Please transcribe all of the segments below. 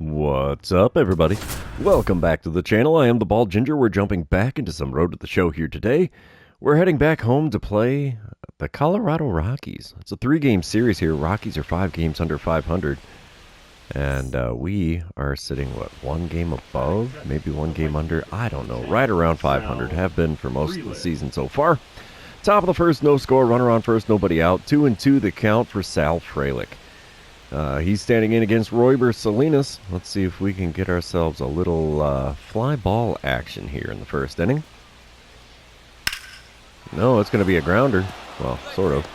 What's up, everybody? Welcome back to the channel. I am the Bald Ginger. We're jumping back into some Road to the Show here today. We're heading back home to play the Colorado Rockies. It's a 3-game series here. Rockies are 5 games under 500. And we are sitting, what, 1 game above? Maybe 1 game under? I don't know. Right around 500. Have been for most of the season so far. Top of the first, no score. Runner on first, nobody out. 2-2 the count for Sal Frelick. He's standing in against Royber Salinas. Let's see if we can get ourselves a little fly ball action here in the first inning. No, it's going to be a grounder. Well, sort of.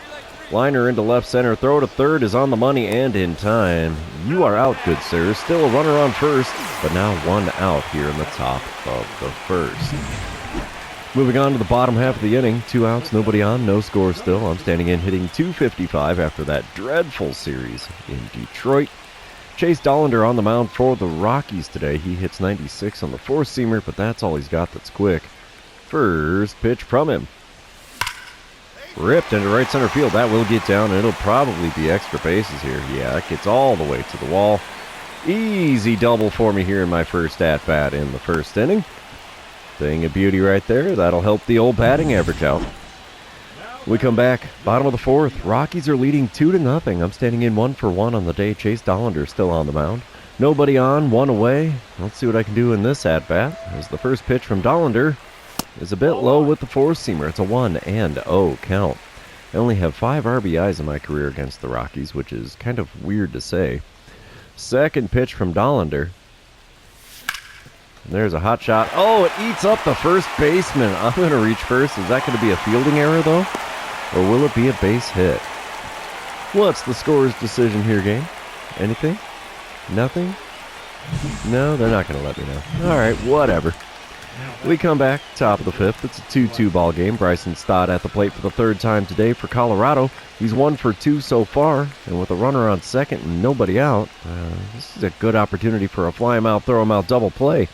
Liner into left center. Throw to third is on the money and in time. You are out, good sir. Still a runner on first, but now 1 out here in the top of the first. Moving on to the bottom half of the inning. 2 outs, nobody on, no score still. I'm standing in hitting .255 after that dreadful series in Detroit. Chase Dollander on the mound for the Rockies today. He hits 96 on the 4-seamer, but that's all he's got that's quick. First pitch from him. Ripped into right center field. That will get down, and it'll probably be extra bases here. Yeah, that gets all the way to the wall. Easy double for me here in my first at-bat in the first inning. Thing of beauty right there. That'll help the old batting average out. We come back, bottom of the fourth. Rockies are leading 2-0. I'm standing in 1 for 1 on the day. Chase Dollander still on the mound. Nobody on, 1 away. Let's see what I can do in this at-bat. As the first pitch from Dollander is a bit low with the 4-seamer. It's a 1-0 count. I only have 5 RBIs in my career against the Rockies, which is kind of weird to say. Second pitch from Dollander. There's a hot shot. Oh, it eats up the first baseman. I'm going to reach first. Is that going to be a fielding error, though? Or will it be a base hit? What's the scorer's decision here, game? Anything? Nothing? No, they're not going to let me know. All right, whatever. We come back, top of the 5th. It's a 2-2 ball game. Bryson Stott at the plate for the 3rd time today for Colorado. He's 1 for 2 so far, and with a runner on second and nobody out, this is a good opportunity for a fly him out, throw him out double play.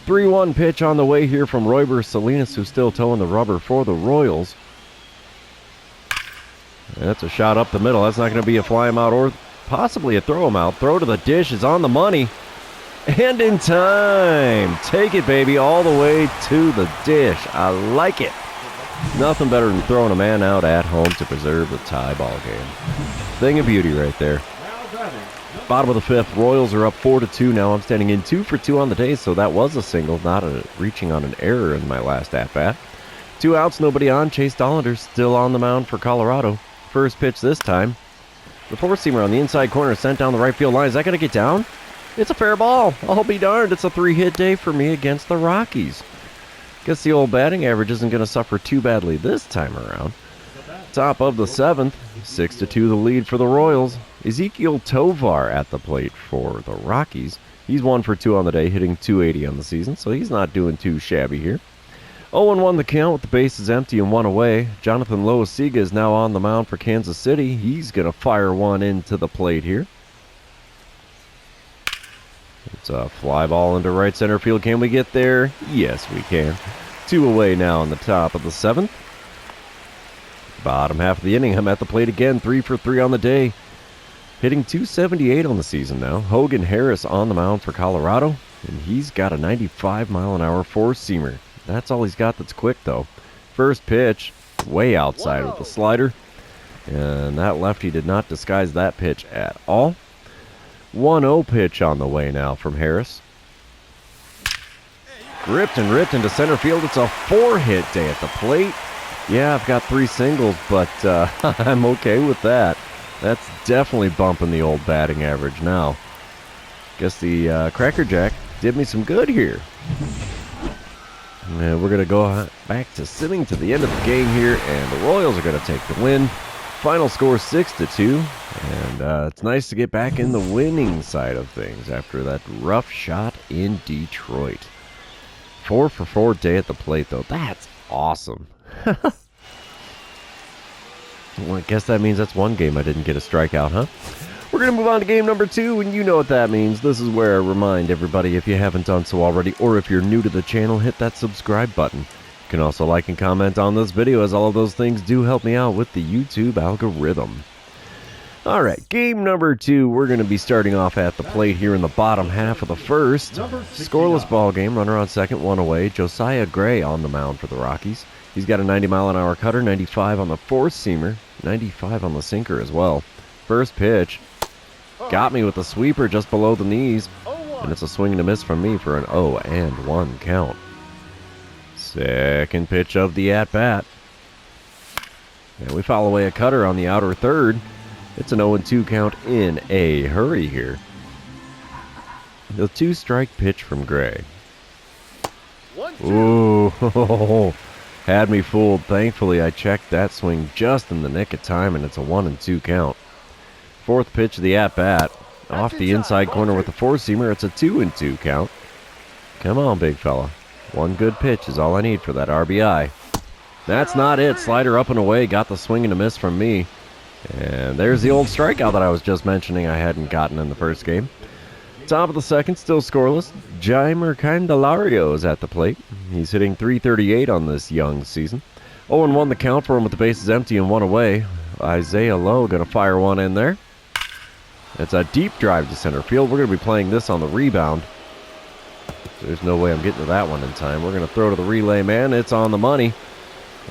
3-1 pitch on the way here from Royber Salinas, who's still towing the rubber for the Royals. That's a shot up the middle. That's not going to be a fly him out or possibly a throw him out. Throw to the dish is on the money. And in time. Take it, baby, all the way to the dish. I like it. Nothing better than throwing a man out at home to preserve the tie ball game. Thing of beauty right there. Bottom of the 5th, Royals are up 4-2 now. I'm standing in 2 for 2 on the day, so that was a single, not reaching on an error in my last at-bat. 2 outs, nobody on. Chase Dollander still on the mound for Colorado. First pitch this time. The 4-seamer on the inside corner sent down the right field line. Is that going to get down? It's a fair ball. I'll be darned. It's a 3-hit day for me against the Rockies. Guess the old batting average isn't going to suffer too badly this time around. Top of the 7th, 6-2 the lead for the Royals. Ezekiel Tovar at the plate for the Rockies. He's 1 for 2 on the day, hitting .280 on the season, so he's not doing too shabby here. 0-1 the count with the bases empty and 1 away. Jonathan Loaizaga is now on the mound for Kansas City. He's going to fire one into the plate here. It's a fly ball into right center field. Can we get there? Yes, we can. 2 away now on the top of the 7th. Bottom half of the inning, I'm at the plate again. 3 for 3 on the day. Hitting .278 on the season now. Hogan Harris on the mound for Colorado. And he's got a 95-mile-an-hour 4-seamer. That's all he's got that's quick, though. First pitch, way outside with the slider. And that lefty did not disguise that pitch at all. 1-0 pitch on the way now from Harris. Ripped into center field. It's a 4-hit day at the plate. Yeah, I've got 3 singles, but I'm okay with that. That's definitely bumping the old batting average now. Guess the Cracker Jack did me some good here. And we're going to go back to sitting to the end of the game here, and the Royals are going to take the win. Final score 6-2, and it's nice to get back in the winning side of things after that rough shot in Detroit. 4 for 4 day at the plate, though. That's awesome. Well, I guess that means that's 1 game I didn't get a strikeout, huh? We're going to move on to game number 2, and you know what that means. This is where I remind everybody, if you haven't done so already, or if you're new to the channel, hit that subscribe button. You can also like and comment on this video, as all of those things do help me out with the YouTube algorithm. All right, game number 2. We're going to be starting off at the plate here in the bottom half of the first. Scoreless ball game, runner on second, one away. Josiah Gray on the mound for the Rockies. He's got a 90-mile-an-hour cutter, 95 on the four-seamer, 95 on the sinker as well. First pitch, got me with the sweeper just below the knees, and it's a swing and a miss from me for an 0-1 count. Second pitch of the at-bat. And we foul away a cutter on the outer third. It's an 0-2 count in a hurry here. The 2-strike pitch from Gray. Ooh, had me fooled. Thankfully, I checked that swing just in the nick of time, and it's a 1-2 count. Fourth pitch of the at-bat. Off the inside corner with the four-seamer. It's a 2-2 count. Come on, big fella. One good pitch is all I need for that RBI. That's not it. Slider up and away. Got the swing and a miss from me. And there's the old strikeout that I was just mentioning I hadn't gotten in the first game. Top of the second, still scoreless. Jeimer Candelario is at the plate. He's hitting .338 on this young season. 0-1 the count for him with the bases empty and one away. Isaiah Lowe going to fire one in there. It's a deep drive to center field. We're going to be playing this on the rebound. There's no way I'm getting to that one in time. We're going to throw to the relay man. It's on the money.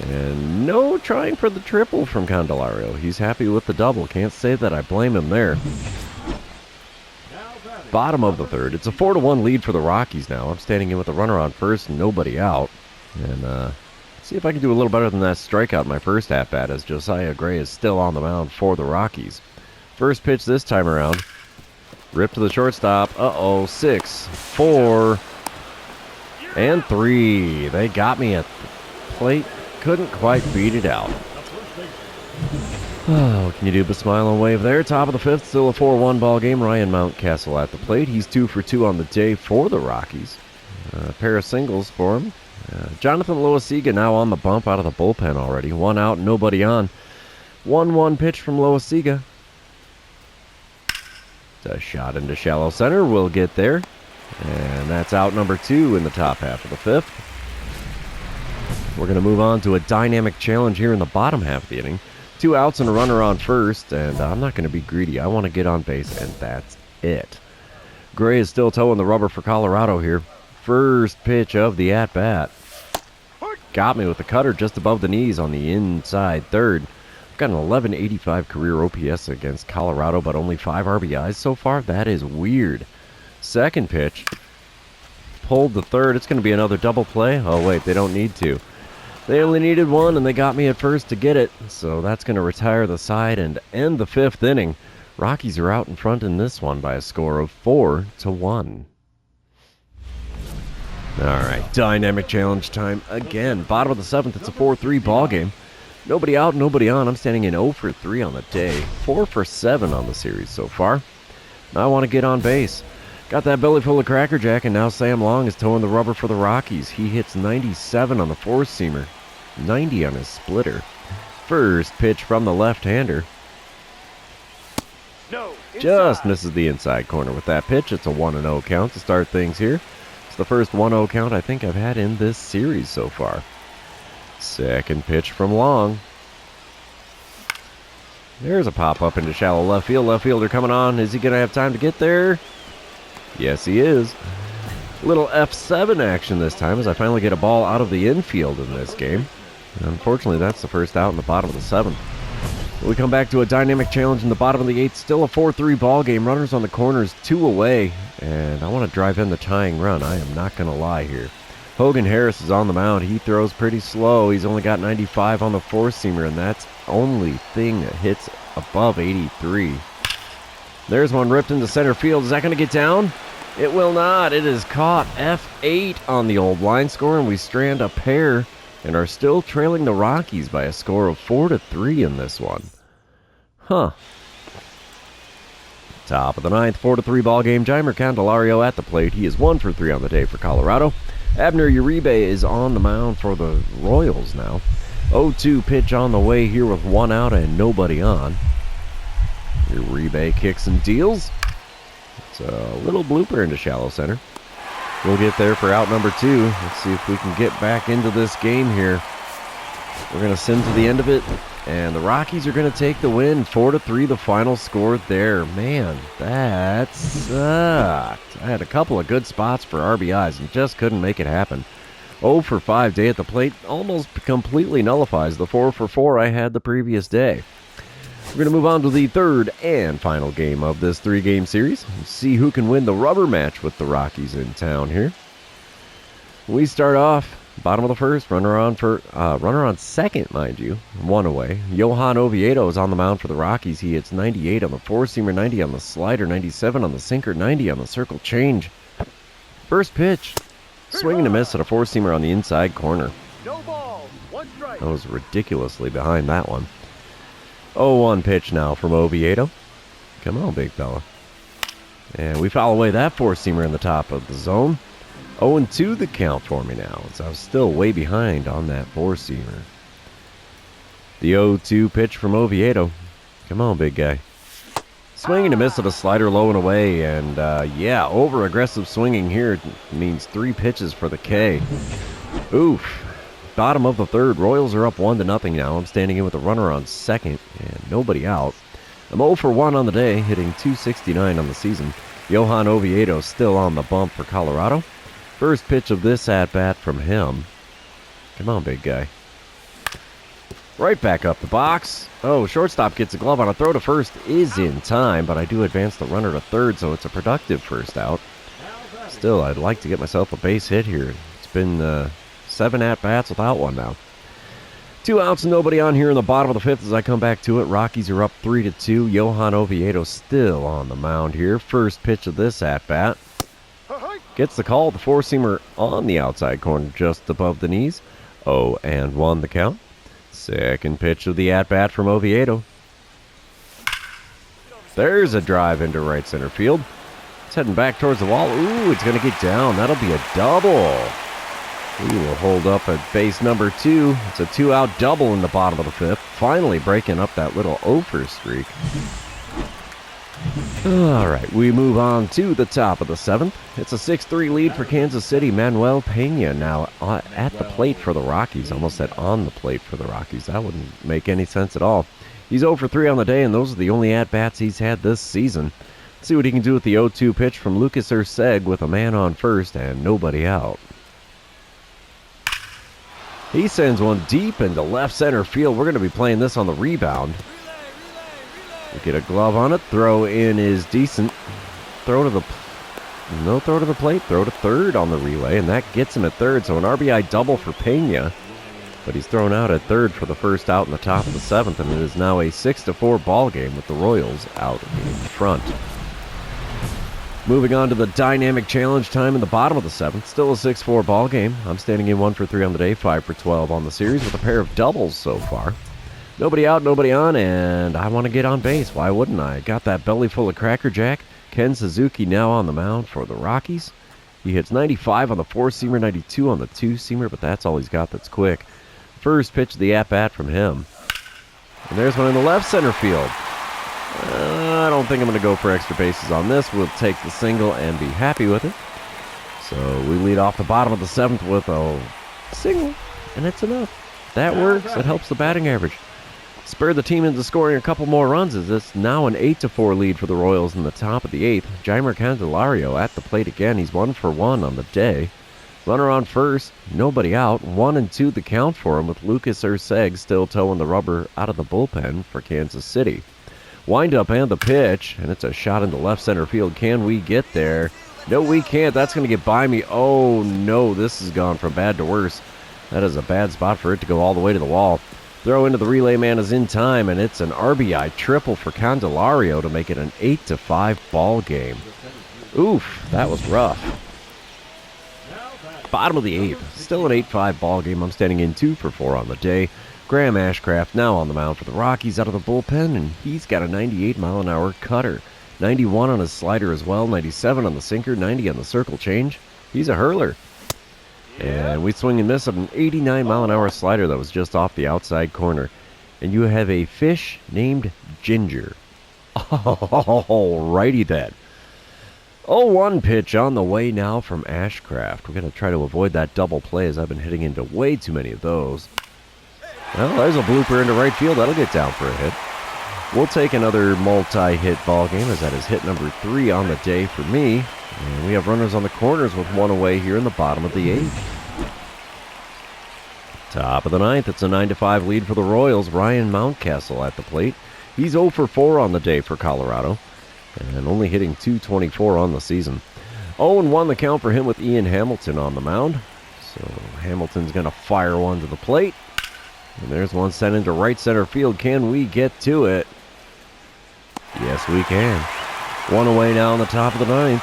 And no trying for the triple from Candelario. He's happy with the double. Can't say that I blame him there. Bottom of the third. It's a 4-1 lead for the Rockies now. I'm standing in with a runner on first and nobody out. And see if I can do a little better than that strikeout in my first at-bat, as Josiah Gray is still on the mound for the Rockies. First pitch this time around. Rip to the shortstop. 6, 4, and 3. They got me at the plate. Couldn't quite beat it out. Oh, what can you do but smile and wave there? Top of the fifth, still a 4-1 ball game. Ryan Mountcastle at the plate. He's 2 for 2 on the day for the Rockies. A pair of singles for him. Jonathan Loaizaga now on the bump out of the bullpen already. One out, nobody on. 1-1 pitch from Loaizaga. It's a shot into shallow center. We'll get there. And that's out number 2 in the top half of the fifth. We're going to move on to a dynamic challenge here in the bottom half of the inning. 2 outs and a runner on first, and I'm not going to be greedy. I want to get on base, and that's it. Gray is still towing the rubber for Colorado here. First pitch of the at-bat. Got me with the cutter just above the knees on the inside third. I've got an 1185 career OPS against Colorado, but only 5 RBIs so far. That is weird. Second pitch. Pulled the third. It's going to be another double play. Oh, wait, they don't need to. They only needed one, and they got me at first to get it. So that's going to retire the side and end the fifth inning. Rockies are out in front in this one by a score of 4-1. All right, dynamic challenge time again. Bottom of the seventh, it's a 4-3 ball game. Nobody out, nobody on. I'm standing in 0 for 3 on the day. 4 for 7 on the series so far. Now I want to get on base. Got that belly full of Cracker Jack, and now Sam Long is towing the rubber for the Rockies. He hits 97 on the four-seamer, 90 on his splitter. First pitch from the left-hander. Just misses the inside corner with that pitch. It's a 1-0 count to start things here. It's the first 1-0 count I think I've had in this series so far. Second pitch from Long. There's a pop-up into shallow left field. Left fielder coming on. Is he going to have time to get there? Yes, he is. Little F7 action this time as I finally get a ball out of the infield in this game. Unfortunately, that's the first out in the bottom of the seventh. We come back to a dynamic challenge in the bottom of the eighth. Still a 4-3 ball game. Runners on the corners, 2 away. And I want to drive in the tying run. I am not going to lie here. Hogan Harris is on the mound. He throws pretty slow. He's only got 95 on the four-seamer, and that's only thing that hits above 83. There's one ripped into center field. Is that going to get down? It will not. It is caught. F8 on the old line score, and we strand a pair and are still trailing the Rockies by a score of 4-3 in this one. Huh. Top of the ninth, 4-3 ball game. Jeimer Candelario at the plate. He is 1 for 3 on the day for Colorado. Abner Uribe is on the mound for the Royals now. 0-2 pitch on the way here with 1 out and nobody on. Uribe kicks and deals. It's a little blooper into shallow center. We'll get there for out number 2. Let's see if we can get back into this game here. We're going to sim to the end of it, and the Rockies are going to take the win. 4-3 the final score there. Man, that sucked. I had a couple of good spots for RBIs and just couldn't make it happen. 0 for 5 day at the plate almost completely nullifies the 4 for 4 I had the previous day. We're going to move on to the third and final game of this 3-game series. See who can win the rubber match with the Rockies in town here. We start off bottom of the first, runner on second, mind you, 1 away. Johan Oviedo is on the mound for the Rockies. He hits 98 on the 4-seamer, 90 on the slider, 97 on the sinker, 90 on the circle change. First pitch. Swing and a miss at a 4-seamer on the inside corner. No ball, 1 strike. I was ridiculously behind that one. 0-1 pitch now from Oviedo. Come on, big fella. And we foul away that 4-seamer in the top of the zone. 0-2 the count for me now, as I was still way behind on that 4-seamer. The 0-2 pitch from Oviedo. Come on, big guy. Swing and a miss at a slider low and away, and yeah, over-aggressive swinging here means 3 pitches for the K. Oof. Bottom of the third, Royals are up 1-0 now. I'm standing in with a runner on second, and nobody out. I'm 0 for 1 on the day, hitting .269 on the season. Johan Oviedo still on the bump for Colorado. First pitch of this at-bat from him. Come on, big guy. Right back up the box. Oh, shortstop gets a glove on a throw to first is in time, but I do advance the runner to third, so it's a productive first out. Still, I'd like to get myself a base hit here. It's been 7 at-bats without one now. 2 outs and nobody on here in the bottom of the 5th as I come back to it. Rockies are up 3-2. Johan Oviedo still on the mound here. First pitch of this at-bat. Gets the call. The 4-seamer on the outside corner just above the knees. 0-1 the count. Second pitch of the at-bat from Oviedo. There's a drive into right center field. It's heading back towards the wall. Ooh, it's going to get down. That'll be a double. We will hold up at base number 2. It's a 2-out double in the bottom of the 5th. Finally breaking up that little over streak. All right, we move on to the top of the 7th. It's a 6-3 lead for Kansas City. Manuel Pena now at the plate for the Rockies. Almost said on the plate for the Rockies. That wouldn't make any sense at all. He's 0 for 3 on the day, and those are the only at-bats he's had this season. Let's see what he can do with the 0-2 pitch from Lucas Erceg with a man on first and nobody out. He sends one deep into left center field. We're going to be playing this on the rebound. We get a glove on it. Throw in is decent. No throw to the plate. Throw to third on the relay, and that gets him at third. So an RBI double for Pena. But he's thrown out at third for the first out in the top of the 7th, and it is now a 6-4 ball game with the Royals out in front. Moving on to the dynamic challenge time in the bottom of the 7th. Still a 6-4 ball game. I'm standing in 1 for 3 on the day, 5 for 12 on the series with a pair of doubles so far. Nobody out, nobody on, and I want to get on base. Why wouldn't I? Got that belly full of Cracker Jack. Ken Suzuki now on the mound for the Rockies. He hits 95 on the 4-seamer, 92 on the 2-seamer, but that's all he's got that's quick. First pitch of the at-bat from him. And there's one in the left center field. I don't think I'm going to go for extra bases on this. We'll take the single and be happy with it. So we lead off the bottom of the 7th with a single, and it's enough. That works. It helps the batting average. Spurred the team into scoring a couple more runs as it's now an 8-4 lead for the Royals in the top of the 8th. Jeimer Candelario at the plate again. He's 1 for 1 on the day. Runner on first, nobody out. 1-2 the count for him with Lucas Erceg still towing the rubber out of the bullpen for Kansas City. Wind up and the pitch, and it's a shot into left center field. Can we get there? No, we can't. That's going to get by me. Oh, no, this has gone from bad to worse. That is a bad spot for it to go all the way to the wall. Throw into the relay man is in time, and it's an RBI triple for Candelario to make it an 8-5 ball game. Oof, that was rough. Bottom of the 8th, still an 8-5 ball game. I'm standing in 2 for 4 on the day. Graham Ashcraft now on the mound for the Rockies out of the bullpen, and he's got a 98-mile-an-hour cutter. 91 on his slider as well, 97 on the sinker, 90 on the circle change. He's a hurler. And we swing and miss at an 89-mile-an-hour slider that was just off the outside corner. And you have a fish named Ginger. Alrighty then. 0-1 pitch on the way now from Ashcraft. We're going to try to avoid that double play as I've been hitting into way too many of those. Well, there's a blooper into right field. That'll get down for a hit. We'll take another multi-hit ball game, as that is hit number 3 on the day for me. And we have runners on the corners with 1 away here in the bottom of the 8th. Top of the 9th, it's a 9-5 lead for the Royals. Ryan Mountcastle at the plate. He's 0 for 4 on the day for Colorado, and only hitting .224 on the season. 0-1 the count for him with Ian Hamilton on the mound. So Hamilton's going to fire one to the plate. And there's one sent into right center field. Can we get to it? Yes, we can. 1 away now in the top of the 9th.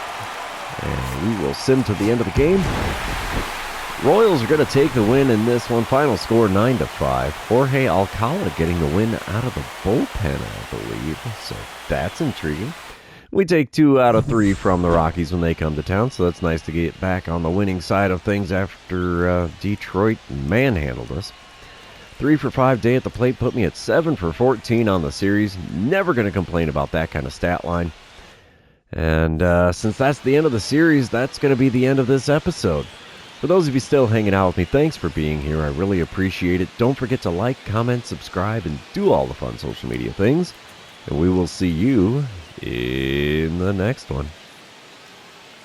And we will sim to the end of the game. Royals are going to take the win in this one. Final score 9-5. Jorge Alcala getting the win out of the bullpen, I believe. So that's intriguing. We take 2 out of 3 from the Rockies when they come to town, so that's nice to get back on the winning side of things after Detroit manhandled us. 3 for 5 day at the plate put me at 7 for 14 on the series. Never going to complain about that kind of stat line. And since that's the end of the series, that's going to be the end of this episode. For those of you still hanging out with me, thanks for being here. I really appreciate it. Don't forget to like, comment, subscribe, and do all the fun social media things. And we will see you in the next one.